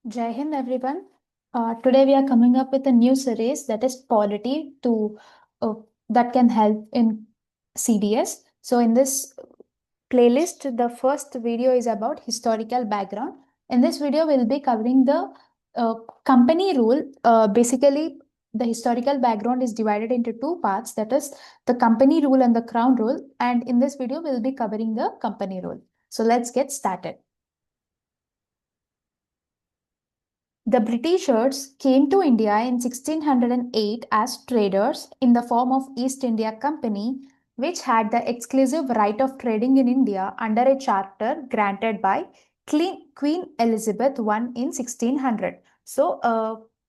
Jai Hind, everyone. Today we are coming up with a new series that is polity to uh, that can help in CDS. So in this playlist, the first video is about historical background. In this video, we'll be covering the uh, company rule. Basically, the historical background is divided into two parts. That is the company rule and the crown rule. And in this video, we'll be covering the company rule. So let's get started. The Britishers came to India in 1608 as traders in the form of East India Company, which had the exclusive right of trading in India under a charter granted by Queen Elizabeth I in 1600. So,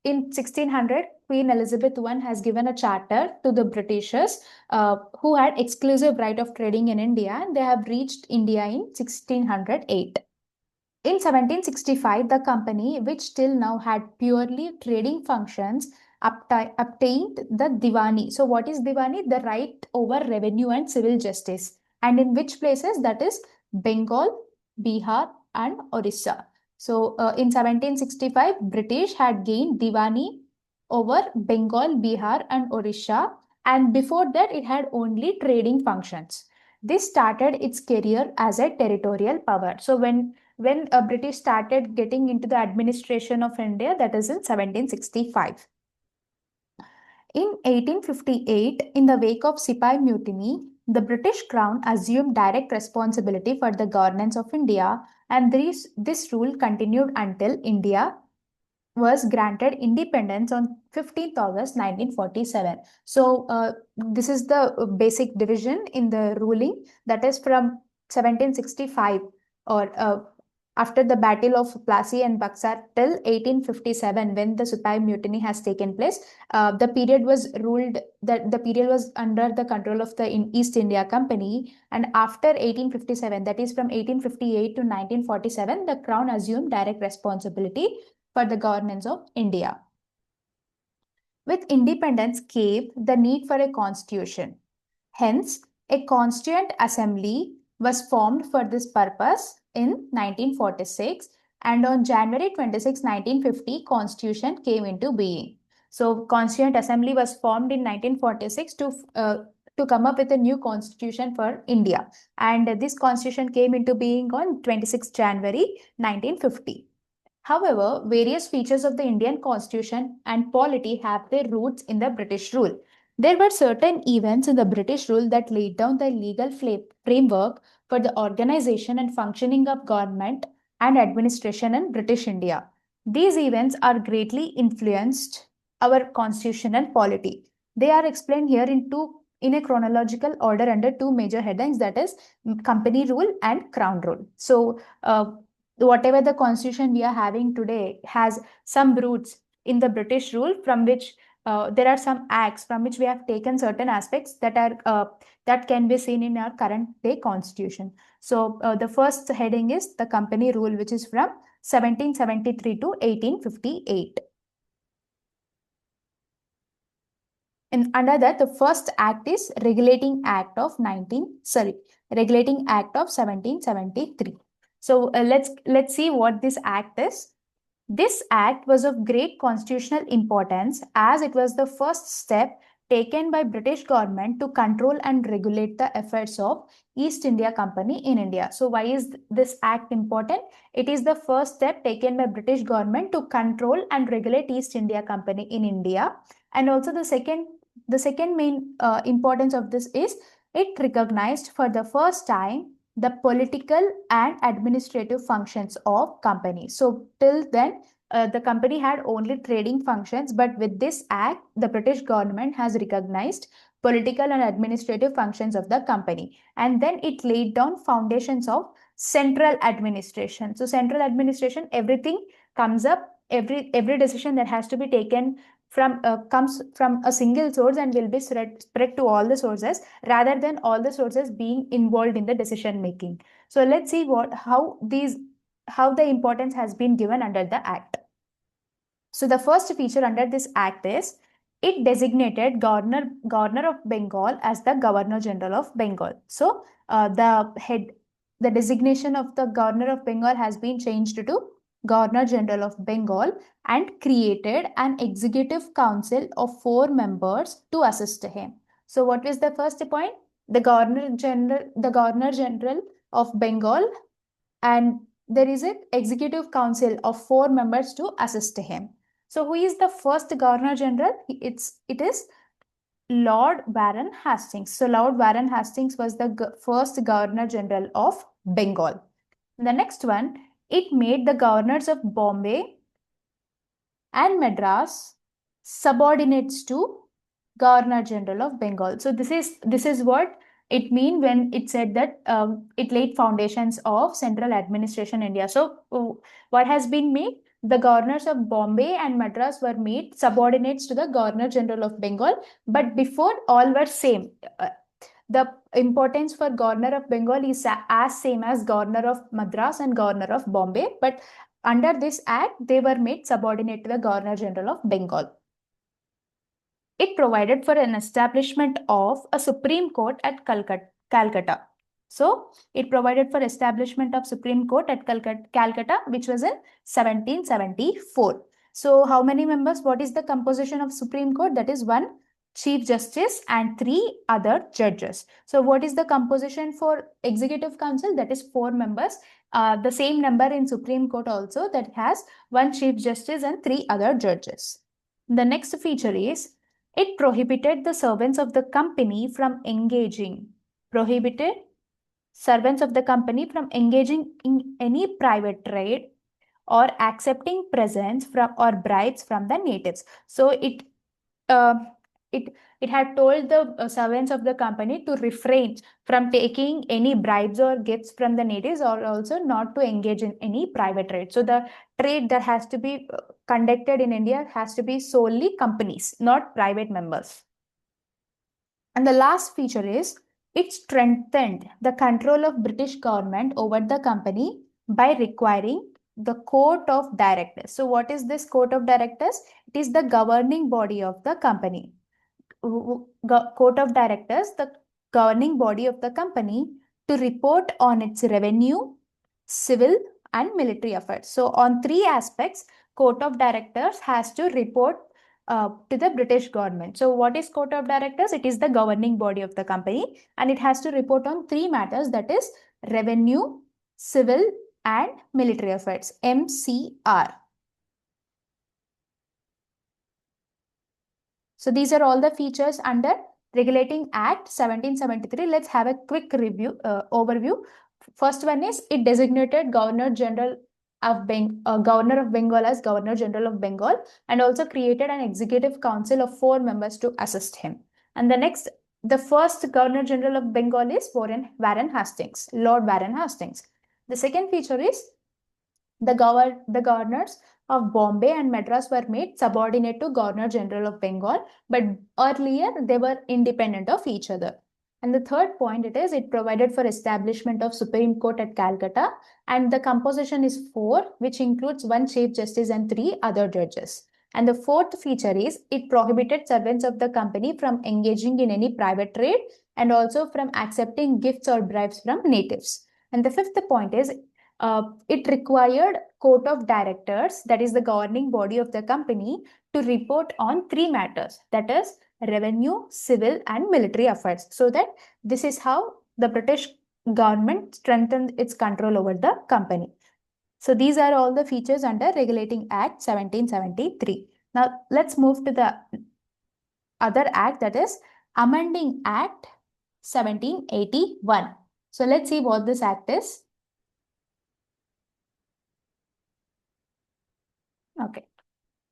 in 1600, Queen Elizabeth I has given a charter to the Britishers who had exclusive right of trading in India, and they have reached India in 1608. In 1765, the company, which till now had purely trading functions, obtained the Diwani. So, what is Diwani? The right over revenue and civil justice. And in which places? That is Bengal, Bihar, and Orissa. So, in 1765, British had gained Diwani over Bengal, Bihar, and Orissa. And before that, it had only trading functions. This started its career as a territorial power. So, when British started getting into the administration of India, that is in 1765. In 1858, in the wake of Sipai Mutiny, the British Crown assumed direct responsibility for the governance of India, and this rule continued until India was granted independence on 15th August 1947. So, this is the basic division in the ruling, that is from 1765 or after the Battle of Plassey and Buxar till 1857, when the Sipai Mutiny has taken place. The period was ruled that the period was under the control of the East India Company, and after 1857, that is from 1858 to 1947, the Crown assumed direct responsibility for the governance of India. With independence came the need for a constitution. Hence, a constituent assembly was formed for this purpose in 1946, and on January 26, 1950, constitution came into being. So, constituent assembly was formed in 1946 to come up with a new constitution for India, and this constitution came into being on 26 January 1950. However, various features of the Indian constitution and polity have their roots in the British rule. There were certain events in the British rule that laid down the legal framework for the organization and functioning of government and administration in British India. These events are greatly influenced our constitution and polity. They are explained here in a chronological order under two major headings, that is company rule and crown rule. So, whatever the constitution we are having today has some roots in the British rule, from which there are some acts from which we have taken certain aspects that can be seen in our current day constitution. So the first heading is the company rule, which is from 1773 to 1858. And under that, the first act is Regulating Act of 1773. So let's see what this act is. This act was of great constitutional importance as it was the first step taken by British government to control and regulate the affairs of East India Company in India. So why is this act important? It is the first step taken by British government to control and regulate East India Company in India. And also the second main importance of this is it recognized for the first time the political and administrative functions of company. So till then, the company had only trading functions, but with this act, the British government has recognized political and administrative functions of the company, and then it laid down foundations of central administration. So central administration, everything comes up, every decision that has to be taken comes from a single source and will be spread to all the sources, rather than all the sources being involved in the decision making. So let's see how the importance has been given under the act. So the first feature under this act is it designated governor of Bengal as the Governor General of Bengal. So the designation of the Governor of Bengal has been changed to Governor General of Bengal, and created an executive council of 4 members to assist him. So what is the first point? The Governor General of Bengal, and there is an executive council of 4 members to assist him. So who is the first Governor General? It is Lord Warren Hastings. So Lord Warren Hastings was the first Governor General of Bengal. The next one, it made the governors of Bombay and Madras subordinates to Governor General of Bengal. So this is what it mean when it said that it laid foundations of central administration India. So what has been made? The governors of Bombay and Madras were made subordinates to the Governor General of Bengal, but before all were same. The importance for Governor of Bengal is as same as Governor of Madras and Governor of Bombay, but under this act, they were made subordinate to the Governor General of Bengal. It provided for an establishment of a Supreme Court at Calcutta. So it provided for establishment of Supreme Court at Calcutta, which was in 1774. So how many members? What is the composition of Supreme Court? That is 1 Chief Justice and 3 other judges. So what is the composition for Executive Council? That is 4 members. The same number in Supreme Court also, that has 1 Chief Justice and 3 other judges. The next feature is it prohibited the servants of the company from engaging. Prohibited servants of the company from engaging in any private trade or accepting presents from or bribes from the natives. So uh, it had told the servants of the company to refrain from taking any bribes or gifts from the natives, or also not to engage in any private trade. So the trade that has to be conducted in India has to be solely companies, not private members. And the last feature is it strengthened the control of British government over the company by requiring the Court of Directors. So what is this Court of Directors? It is the governing body of the company. Court of Directors, the governing body of the company, to report on its revenue, civil and military affairs. So on 3 aspects, Court of Directors has to report to the British government. So what is Court of Directors? It is the governing body of the company, and it has to report on 3 matters, that is revenue, civil and military affairs, MCR. So these are all the features under Regulating Act 1773. Let's have a quick review, overview. First one is it designated Governor General of Governor of Bengal as Governor General of Bengal, and also created an executive council of 4 members to assist him. And the first Governor General of Bengal is Warren Hastings, Lord Warren Hastings. The second feature is the governors of Bombay and Madras were made subordinate to Governor General of Bengal, but earlier they were independent of each other. And the third point it provided for establishment of Supreme Court at Calcutta, and the composition is 4, which includes 1 Chief Justice and 3 other judges. And the fourth feature is it prohibited servants of the company from engaging in any private trade and also from accepting gifts or bribes from natives. And the fifth point is it required Court of Directors, that is the governing body of the company, to report on 3 matters, that is revenue, civil and military affairs. So that this is how the British government strengthened its control over the company. So these are all the features under Regulating Act 1773. Now let's move to the other act, that is Amending Act 1781. So let's see what this act is. Okay.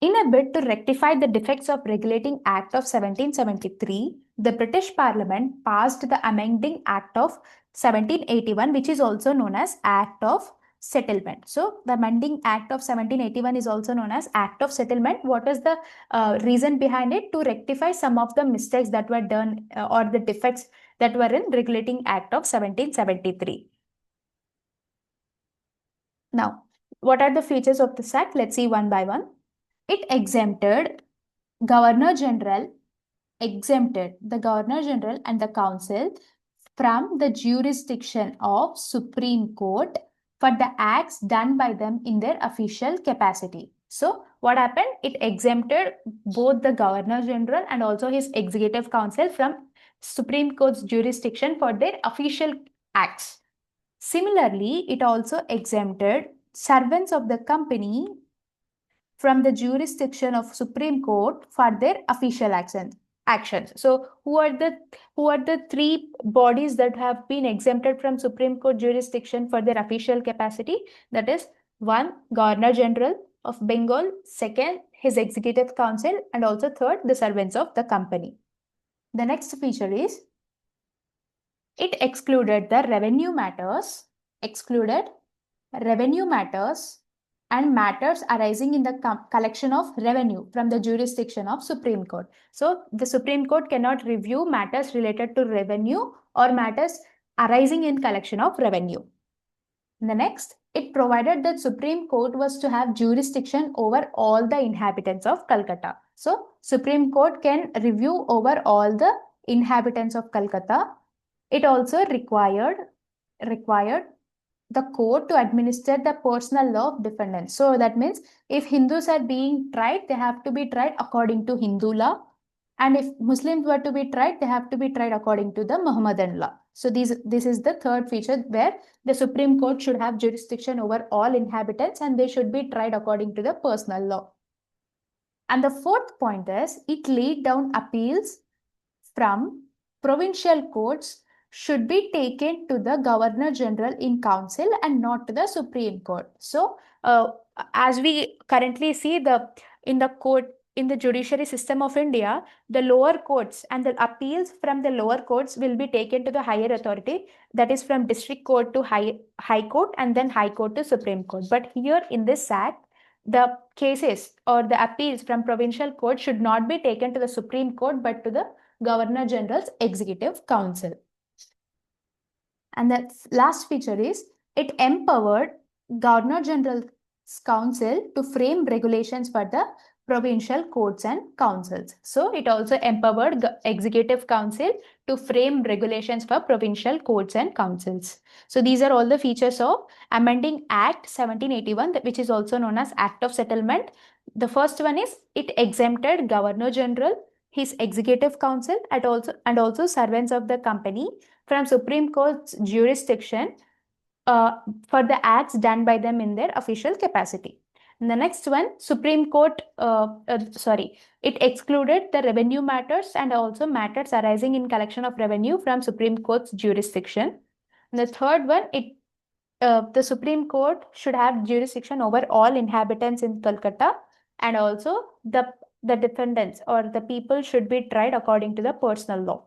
In a bid to rectify the defects of Regulating Act of 1773, the British Parliament passed the Amending Act of 1781, which is also known as Act of Settlement. So the Amending Act of 1781 is also known as Act of Settlement. What is the reason behind it? To rectify some of the mistakes that were done or the defects that were in Regulating Act of 1773. Now, what are the features of this act? Let's see one by one. It exempted the Governor General and the Council from the jurisdiction of Supreme Court for the acts done by them in their official capacity. So what happened? It exempted both the Governor General and also his Executive Council from Supreme Court's jurisdiction for their official acts. Similarly, it also exempted servants of the company from the jurisdiction of Supreme Court for their official actions. So who are the three bodies that have been exempted from Supreme Court jurisdiction for their official capacity? That is, one, Governor General of Bengal, second, his Executive Council, and also third, the servants of the company. The next feature is it excluded revenue matters and matters arising in the collection of revenue from the jurisdiction of Supreme Court. So the Supreme Court cannot review matters related to revenue or matters arising in collection of revenue. The next, it provided that Supreme Court was to have jurisdiction over all the inhabitants of Calcutta. So Supreme Court can review over all the inhabitants of Calcutta. It also required the court to administer the personal law of defendants. So that means if Hindus are being tried, they have to be tried according to Hindu law. And if Muslims were to be tried, they have to be tried according to the Muhammadan law. So this is the third feature where the Supreme Court should have jurisdiction over all inhabitants and they should be tried according to the personal law. And the fourth point is it laid down appeals from provincial courts should be taken to the Governor General in Council and not to the Supreme Court. So, as we currently see in the judiciary system of India, the lower courts and the appeals from the lower courts will be taken to the higher authority, that is from district court to high court and then high court to Supreme Court. But here in this act, the cases or the appeals from provincial court should not be taken to the Supreme Court but to the Governor General's Executive Council. And the last feature is it empowered Governor General's Council to frame regulations for the provincial courts and councils. So it also empowered Executive Council to frame regulations for provincial courts and councils. So these are all the features of amending Act 1781, which is also known as Act of Settlement. The first one is it exempted Governor General, his Executive Council, and also servants of the company from Supreme Court's jurisdiction for the acts done by them in their official capacity. And the next one, Supreme Court, it excluded the revenue matters and also matters arising in collection of revenue from Supreme Court's jurisdiction. And the third one, the Supreme Court should have jurisdiction over all inhabitants in Kolkata, and also the defendants or the people should be tried according to the personal law.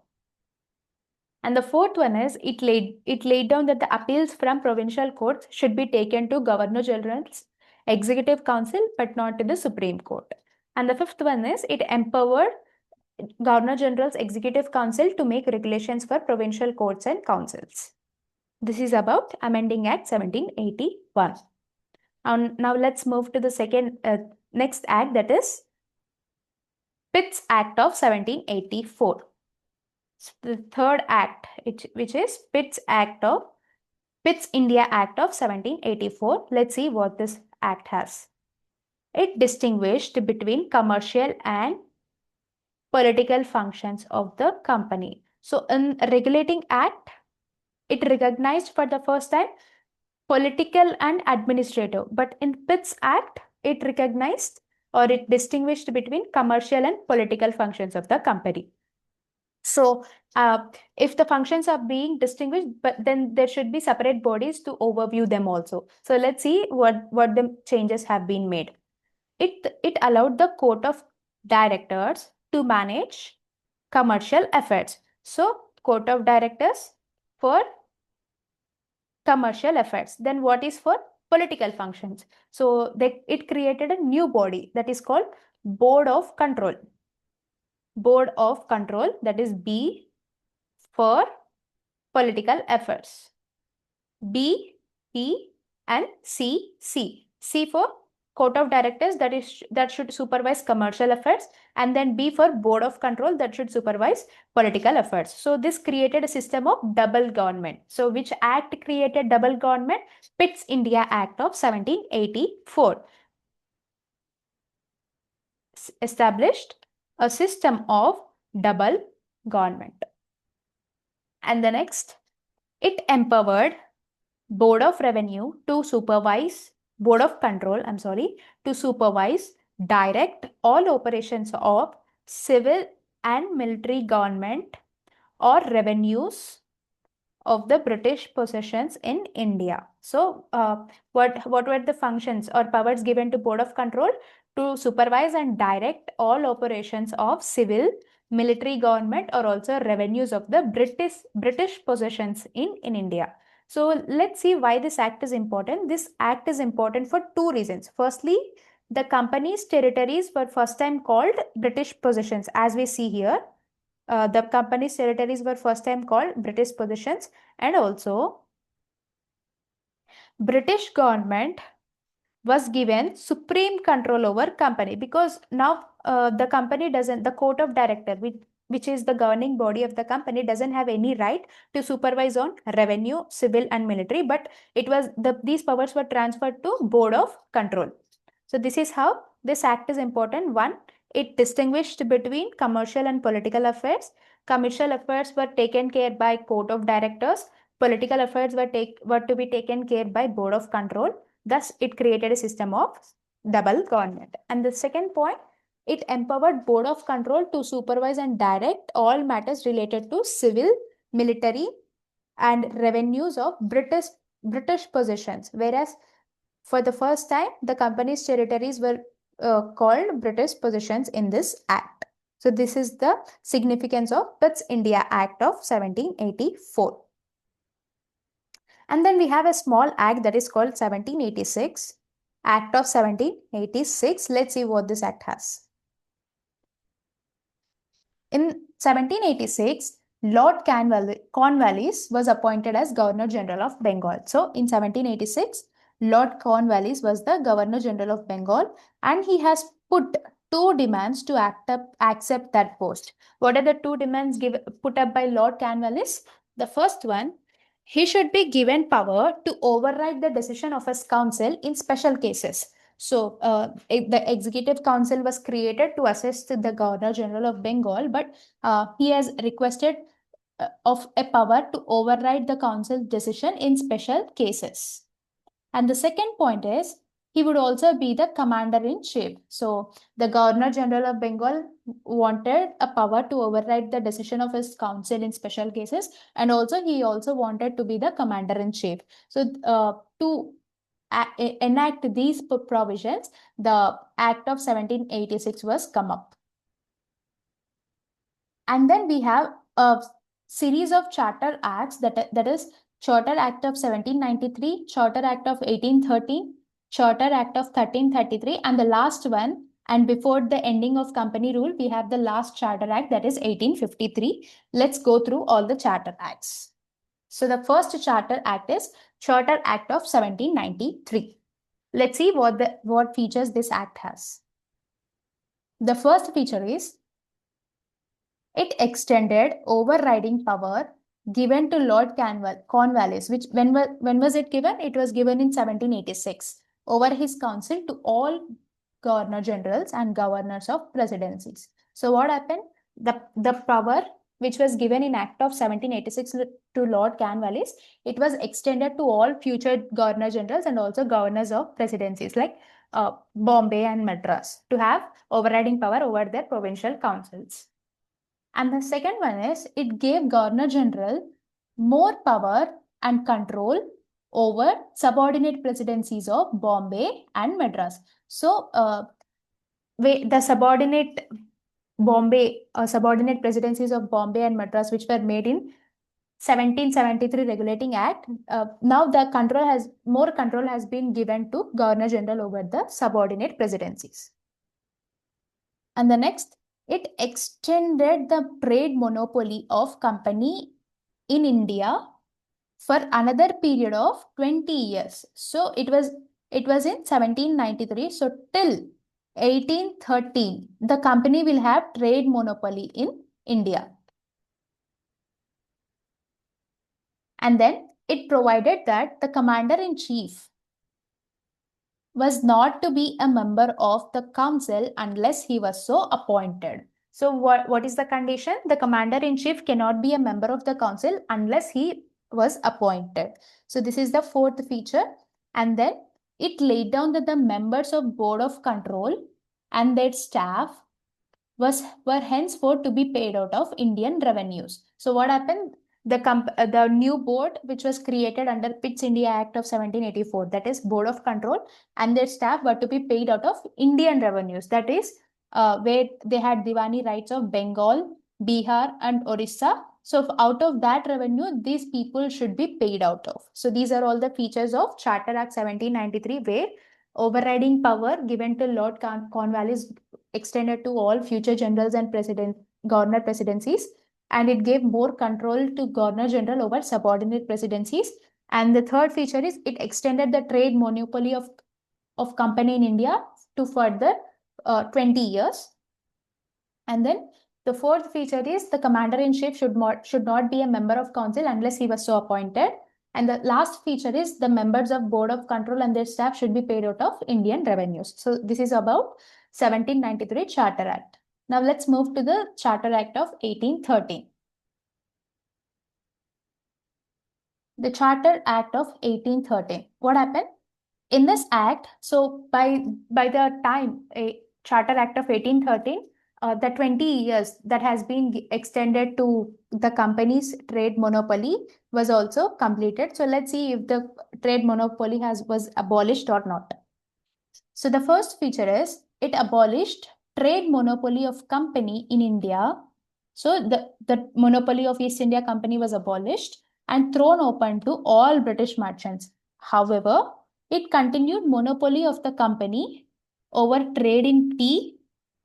And the fourth one is it laid down that the appeals from provincial courts should be taken to Governor General's Executive Council but not to the Supreme Court. And the fifth one is it empowered Governor General's Executive Council to make regulations for provincial courts and councils. This is about amending Act 1781. Now let's move to the next act, that is Pitt's Act of 1784. The third act, which is Pitt's India Act of 1784. Let's see what this act has. It distinguished between commercial and political functions of the company. So in Regulating Act, it recognized for the first time political and administrative, but in Pitt's Act, it recognized or it distinguished between commercial and political functions of the company. So if the functions are being distinguished, but then there should be separate bodies to overview them also. So let's see what the changes have been made. It allowed the Court of Directors to manage commercial affairs. So Court of Directors for commercial affairs. Then what is for political functions? So it created a new body that is called Board of Control. Board of Control, that is B for political affairs. B, E and C, C. C for court of directors, that should supervise commercial affairs, and then B for board of control, that should supervise political affairs. So this created a system of double government. So which act created double government? Pitt's India Act of 1784 established a system of double government. And the next, it empowered Board of Revenue to supervise, Board of Control, to supervise, direct all operations of civil and military government or revenues of the British possessions in India. So, what were the functions or powers given to Board of Control? To supervise and direct all operations of civil, military government or also revenues of the British possessions in India. So let's see why this act is important. This act is important for two reasons. Firstly, the company's territories were first time called British possessions, as we see here. The company's territories were first time called British possessions, and also British government was given supreme control over company, because now the company doesn't, the court of director, which is the governing body of the company, doesn't have any right to supervise on revenue, civil and military, but these powers were transferred to board of control. So this is how this act is important. One, it distinguished between commercial and political affairs. Commercial affairs were taken care by court of directors. Political affairs were to be taken care by board of control. Thus, it created a system of double government. And the second point, it empowered Board of Control to supervise and direct all matters related to civil, military, and revenues of British possessions. Whereas, for the first time, the company's territories were called British possessions in this act. So, this is the significance of Pitt's India Act of 1784. And then we have a small act that is called 1786, Act of 1786. Let's see what this act has. In 1786, Lord Cornwallis was appointed as Governor General of Bengal. So in 1786, Lord Cornwallis was the Governor General of Bengal, and he has put two demands to accept that post. What are the two demands put up by Lord Cornwallis? The first one, he should be given power to override the decision of his council in special cases. So the Executive Council was created to assist the Governor General of Bengal, but he has requested of a power to override the council decision in special cases. And the second point is, he would also be the commander-in-chief. So the Governor General of Bengal wanted a power to override the decision of his council in special cases, and also he also wanted to be the commander-in-chief. So to enact these provisions, the Act of 1786 was come up. And then we have a series of charter acts, that is Charter Act of 1793, Charter Act of 1813, Charter Act of 1333, and the last one, and before the ending of company rule, we have the last Charter Act, that is 1853. Let's go through all the Charter Acts. So the first Charter Act is Charter Act of 1793. Let's see what features this act has. The first feature is, it extended overriding power given to Lord Cornwallis, which when was it given? It was given in 1786 over his council to all governor generals and governors of presidencies. So what happened? The power which was given in Act of 1786 to Lord Cornwallis, it was extended to all future governor generals and also governors of presidencies like Bombay and Madras to have overriding power over their provincial councils. And the second one is, it gave Governor General more power and control over subordinate presidencies of Bombay and Madras. So the subordinate presidencies of Bombay and Madras, which were made in 1773 Regulating Act, now the more control has been given to Governor General over the subordinate presidencies. And the next, it extended the trade monopoly of company in India for another period of 20 years. So it was It was in 1793. So till 1813, the company will have trade monopoly in India. And then it provided that the commander-in-chief was not to be a member of the council unless he was so appointed. So what is the condition? The commander-in-chief cannot be a member of the council unless he was appointed. So this is the fourth feature. And then it laid down that the members of board of control and their staff were henceforth to be paid out of Indian revenues. So what happened? The new board which was created under Pitt's India Act of 1784, that is Board of Control, and their staff were to be paid out of Indian revenues. That is where they had Diwani rights of Bengal, Bihar, and Orissa. So out of that revenue, these people should be paid out of. So these are all the features of Charter Act 1793, where overriding power given to Lord Cornwallis extended to all future generals and governor presidencies, and it gave more control to governor general over subordinate presidencies. And the third feature is it extended the trade monopoly of company in India to further 20 years. And then the fourth feature is the commander-in-chief should not be a member of council unless he was so appointed. And the last feature is the members of board of control and their staff should be paid out of Indian revenues. So this is about 1793 Charter Act. Now let's move to the Charter Act of 1813. The Charter Act of 1813. What happened? In this act, so by the time a Charter Act of 1813, the 20 years that has been extended to the company's trade monopoly was also completed. So let's see if the trade monopoly was abolished or not. So the first feature is it abolished trade monopoly of company in India. So the monopoly of East India Company was abolished and thrown open to all British merchants. However, it continued monopoly of the company over trade in tea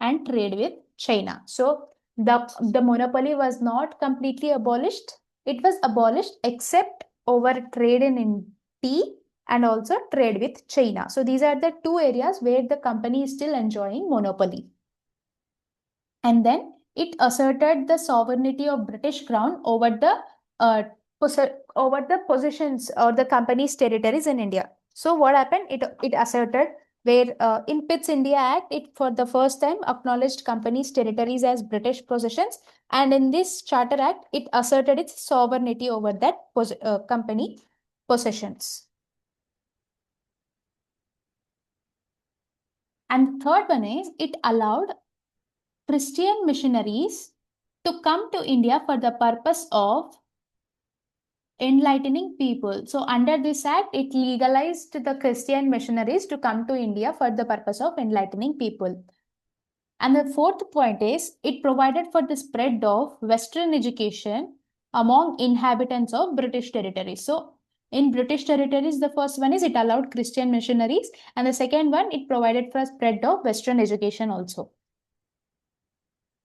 and trade with China. So the monopoly was not completely abolished. It was abolished except over trade in tea and also trade with China. So these are the two areas where the company is still enjoying monopoly. And then it asserted the sovereignty of British Crown over the positions or the company's territories in India. So what happened? It asserted where in Pitt's India Act, it for the first time acknowledged companies' territories as British possessions, and in this Charter Act, it asserted its sovereignty over that company possessions. And the third one is it allowed Christian missionaries to come to India for the purpose of enlightening people. So under this act, it legalized the Christian missionaries to come to India for the purpose of enlightening people. And the fourth point is it provided for the spread of Western education among inhabitants of British territories. So in British territories, the first one is it allowed Christian missionaries, and the second one, it provided for a spread of Western education also.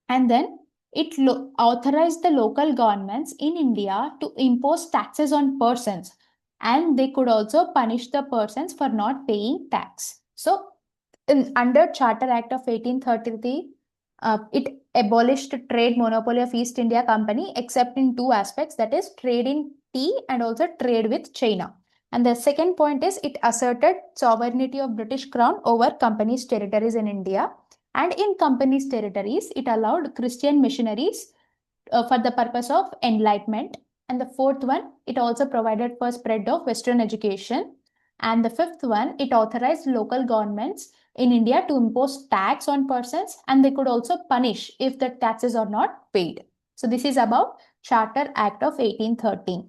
And then it authorized the local governments in India to impose taxes on persons, and they could also punish the persons for not paying tax. So under Charter Act of 1833, it abolished trade monopoly of East India Company except in two aspects, that is trade in tea and also trade with China. And the second point is it asserted sovereignty of British Crown over companies' territories in India. And in companies' territories, it allowed Christian missionaries for the purpose of enlightenment. And the fourth one, it also provided for spread of Western education. And the fifth one, it authorized local governments in India to impose tax on persons, and they could also punish if the taxes are not paid. So this is about Charter Act of 1813.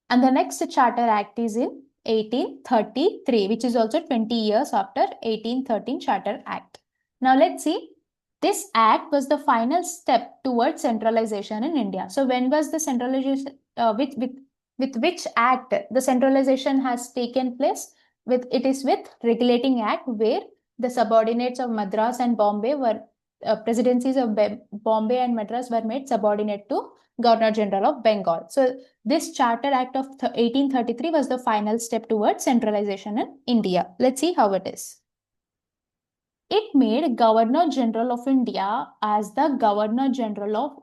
And the next Charter Act is in 1833, which is also 20 years after 1813 Charter Act. Now let's see. This act was the final step towards centralization in India. So when was the centralization, with which act the centralization has taken place? It is with Regulating Act, where the subordinates of Madras and Bombay were presidencies of Bombay and Madras were made subordinate to Governor General of Bengal. So this Charter Act of 1833 was the final step towards centralization in India. Let's see how it is. It made Governor General of India as the Governor General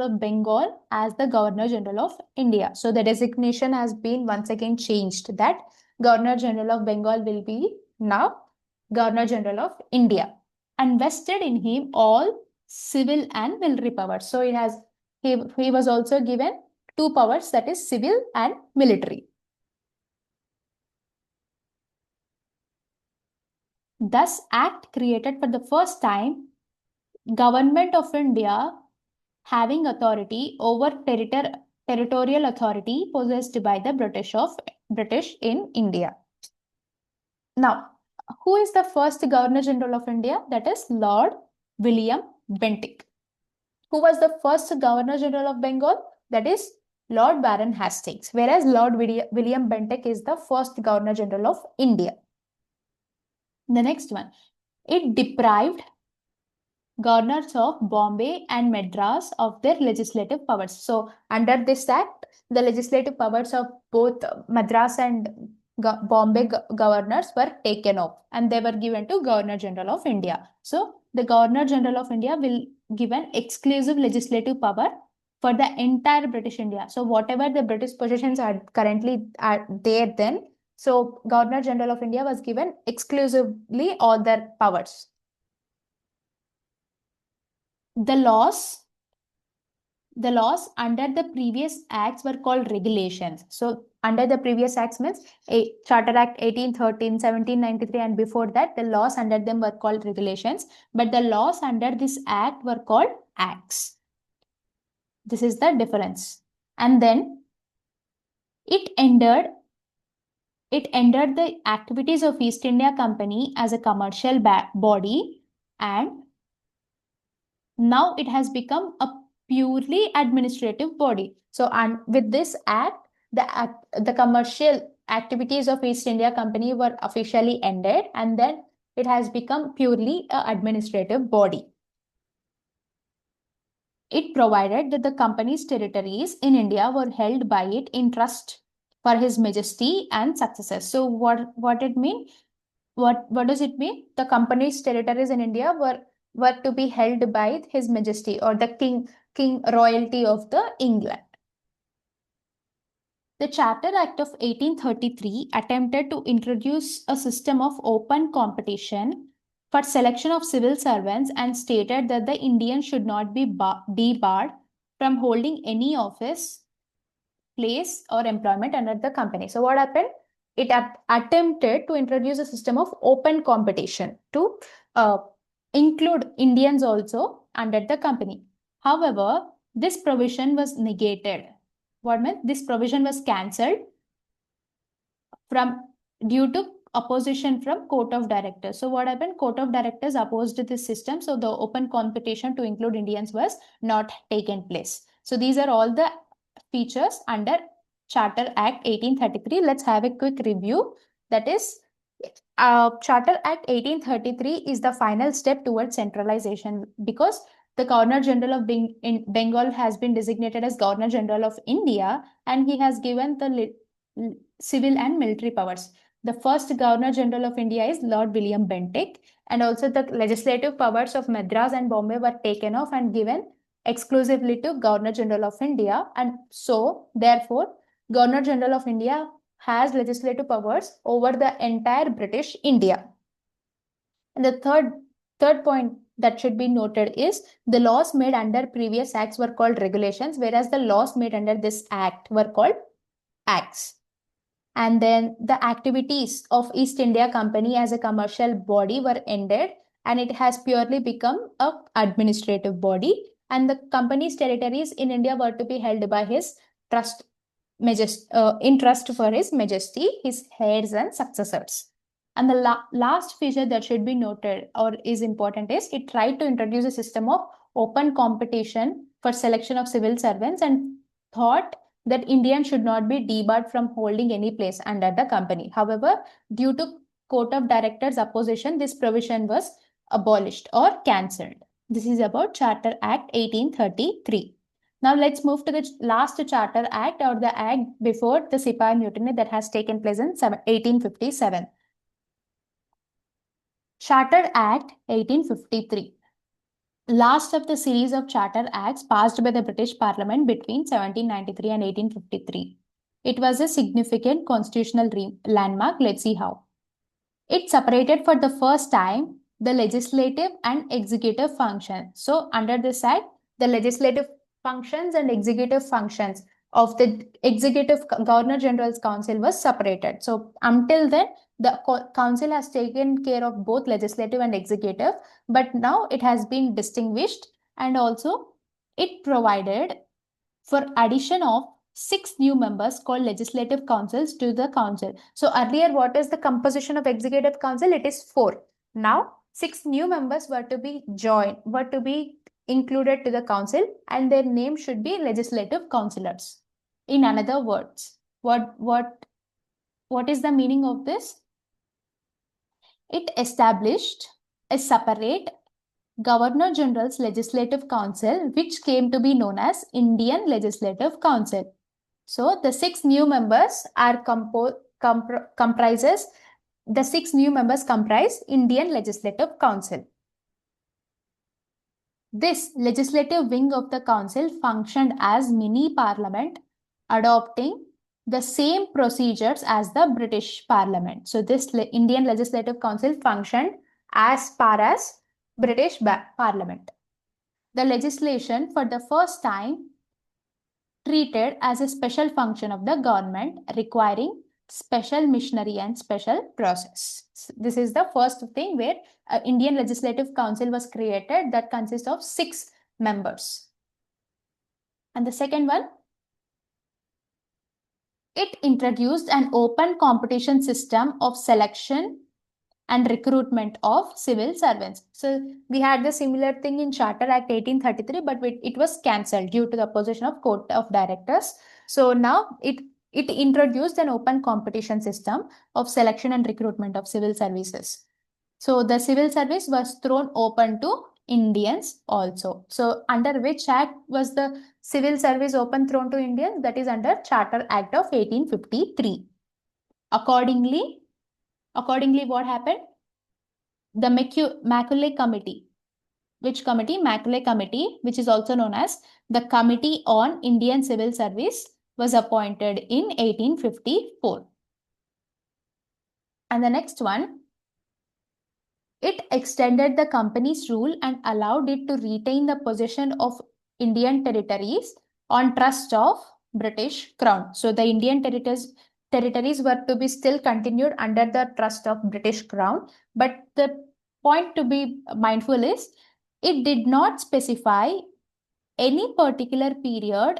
of Bengal as the Governor General of India. So the designation has been once again changed, that Governor General of Bengal will be now Governor General of India, and vested in him all civil and military powers. So he was also given two powers, that is civil and military. Thus, Act created for the first time Government of India having authority over territorial authority possessed by the British in India. Now, who is the first Governor General of India? That is Lord William Bentinck. Who was the first Governor General of Bengal? That is Lord Baron Hastings, whereas Lord William Bentinck is the first Governor General of India. The next one, it deprived governors of Bombay and Madras of their legislative powers. So under this act, the legislative powers of both Madras and Bombay governors were taken off, and they were given to Governor General of India. So the Governor General of India will give an exclusive legislative power for the entire British India. So whatever the British possessions are currently there then, so Governor General of India was given exclusively all their powers. The laws under the previous acts were called regulations. So under the previous acts means a Charter Act 1813, 1793, and before that, the laws under them were called regulations, but the laws under this act were called acts. This is the difference. And then it ended the activities of East India Company as a commercial body, and now it has become a purely administrative body. So, and with this act, the commercial activities of East India Company were officially ended, and then it has become purely an administrative body. It provided that the company's territories in India were held by it in trust for His Majesty and successors. So what it mean? What does it mean? The company's territories in India were to be held by His Majesty, or the king royalty of the England. The Charter Act of 1833 attempted to introduce a system of open competition for selection of civil servants, and stated that the Indian should not be debarred from holding any office, place, or employment under the company. So what happened? It attempted to introduce a system of open competition to include Indians also under the company. However, this provision was negated. What meant? This provision was cancelled due to opposition from Court of Directors. So what happened? Court of Directors opposed this system. So the open competition to include Indians was not taken place. So these are all the features under Charter Act 1833. Let's have a quick review. That is, Charter Act 1833 is the final step towards centralization, because the Governor General of Bengal has been designated as Governor General of India, and he has given the civil and military powers. The first Governor General of India is Lord William Bentinck, and also the legislative powers of Madras and Bombay were taken off and given exclusively to Governor General of India, and so therefore Governor General of India has legislative powers over the entire British India. And the third point that should be noted is the laws made under previous acts were called regulations, whereas the laws made under this act were called acts. And then the activities of East India Company as a commercial body were ended, and it has purely become an administrative body, and the company's territories in India were to be held by his trust in trust for His Majesty, his heirs and successors. And the last feature that should be noted or is important is it tried to introduce a system of open competition for selection of civil servants, and thought that Indians should not be debarred from holding any place under the company. However, due to Court of Directors' opposition, this provision was abolished or cancelled. This is about Charter Act 1833. Now let's move to the last Charter Act, or the act before the Sepoy Mutiny, that has taken place in 1857. Charter Act 1853. Last of the series of charter acts passed by the British Parliament between 1793 and 1853. It was a significant constitutional landmark. Let's see how. It separated for the first time the legislative and executive function. So under this act, the legislative functions and executive functions of the Executive Governor General's Council was separated. So until then, the council has taken care of both legislative and executive, but now it has been distinguished, and also it provided for addition of 6 new members called legislative councils to the council. So earlier, what is the composition of executive council? It is 4. Now 6 new members were to be included to the council, and their name should be legislative councillors. In other words, what is the meaning of this? It established a separate Governor General's Legislative Council, which came to be known as Indian Legislative Council. So the 6 new members are comprise Indian Legislative Council. This legislative wing of the council functioned as mini parliament, adopting the same procedures as the British Parliament. So this Indian Legislative Council functioned as far as British Parliament. The legislation for the first time treated as a special function of the government, requiring special machinery and special process. This is the first thing where Indian Legislative Council was created, that consists of 6 members. And the second one, it introduced an open competition system of selection and recruitment of civil servants. So we had the similar thing in Charter Act 1833, but it was cancelled due to the opposition of Court of Directors. So now it introduced an open competition system of selection and recruitment of civil services. So the civil service was thrown open to Indians also. So under which act was the civil service open thrown to Indians? That is under Charter Act of 1853. Accordingly, what happened? The Macaulay Committee. Which committee? Macaulay Committee, which is also known as the Committee on Indian Civil Service, was appointed in 1854. And the next one, it extended the company's rule and allowed it to retain the possession of Indian territories on trust of British Crown. So the Indian territories were to be still continued under the trust of British Crown. But the point to be mindful is, it did not specify any particular period,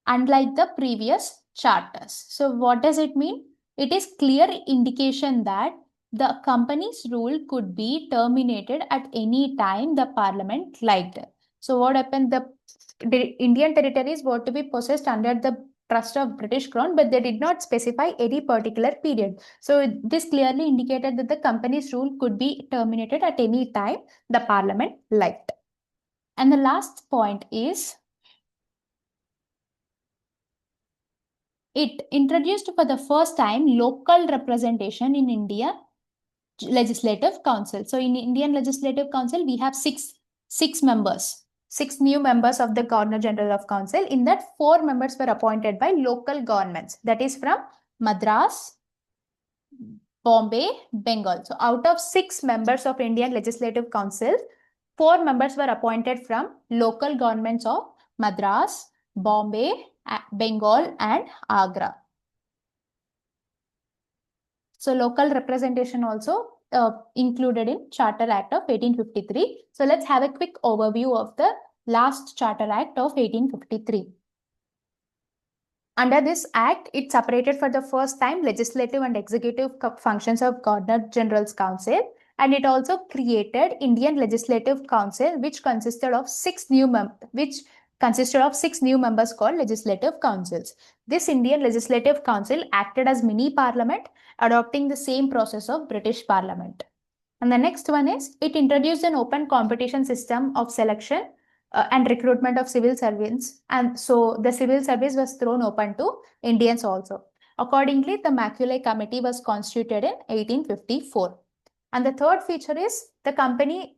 unlike the previous charters. So what does it mean? It is clear indication that the company's rule could be terminated at any time the parliament liked. So what happened? The Indian territories were to be possessed under the trust of British Crown, but they did not specify any particular period. So this clearly indicated that the company's rule could be terminated at any time the parliament liked. And the last point is, it introduced for the first time local representation in India Legislative Council. So in Indian Legislative Council, we have six members, 6 new members of the Governor General of Council. In that, 4 members were appointed by local governments, that is from Madras, Bombay, Bengal. So out of 6 members of Indian Legislative Council, 4 members were appointed from local governments of Madras, Bombay, Bengal and Agra. So local representation also included in Charter Act of 1853. So let's have a quick overview of the last Charter Act of 1853. Under this act, it separated for the first time legislative and executive functions of Governor General's Council, and it also created Indian Legislative Council, which consisted of 6 new members called legislative councils. This Indian Legislative Council acted as mini parliament, adopting the same process of British Parliament. And the next one is it introduced an open competition system of selection and recruitment of civil servants. And so the civil service was thrown open to Indians also. Accordingly, the Macaulay Committee was constituted in 1854. And the third feature is the company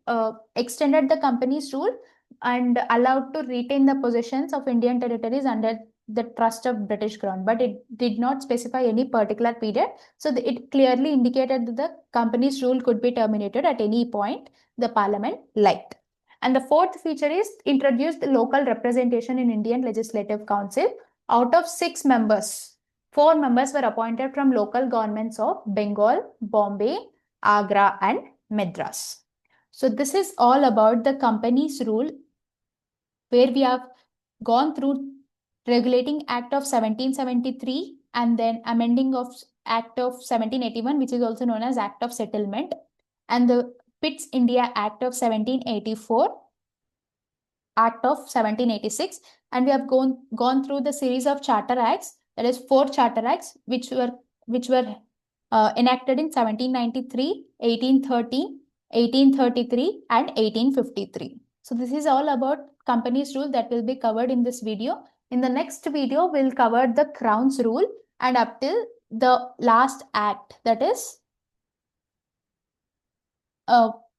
extended the company's rule and allowed to retain the possessions of Indian territories under the trust of British Crown, but it did not specify any particular period. So it clearly indicated that the company's rule could be terminated at any point the parliament liked. And the fourth feature is introduced local representation in Indian Legislative Council. Out of 6 members, 4 members were appointed from local governments of Bengal, Bombay, Agra, and Madras. So this is all about the company's rule, where we have gone through Regulating Act of 1773 and then amending of Act of 1781, which is also known as Act of Settlement, and the Pitt's India Act of 1784, Act of 1786, and we have gone through the series of charter acts, that is 4 charter acts, which were enacted in 1793, 1813, 1833, and 1853. So this is all about company's rule that will be covered in this video. In the next video, we'll cover the Crown's rule and up till the last act, that is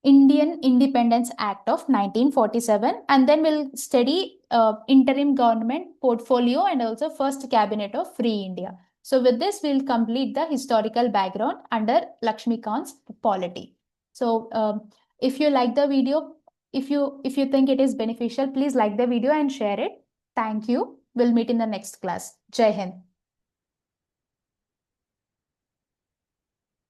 Indian Independence Act of 1947, and then we'll study interim government portfolio and also first cabinet of Free India. So with this, we'll complete the historical background under Lakshmikant's polity. So if you like the video, if you think it is beneficial, please like the video and share it. Thank you. We'll meet in the next class. Jai Hind.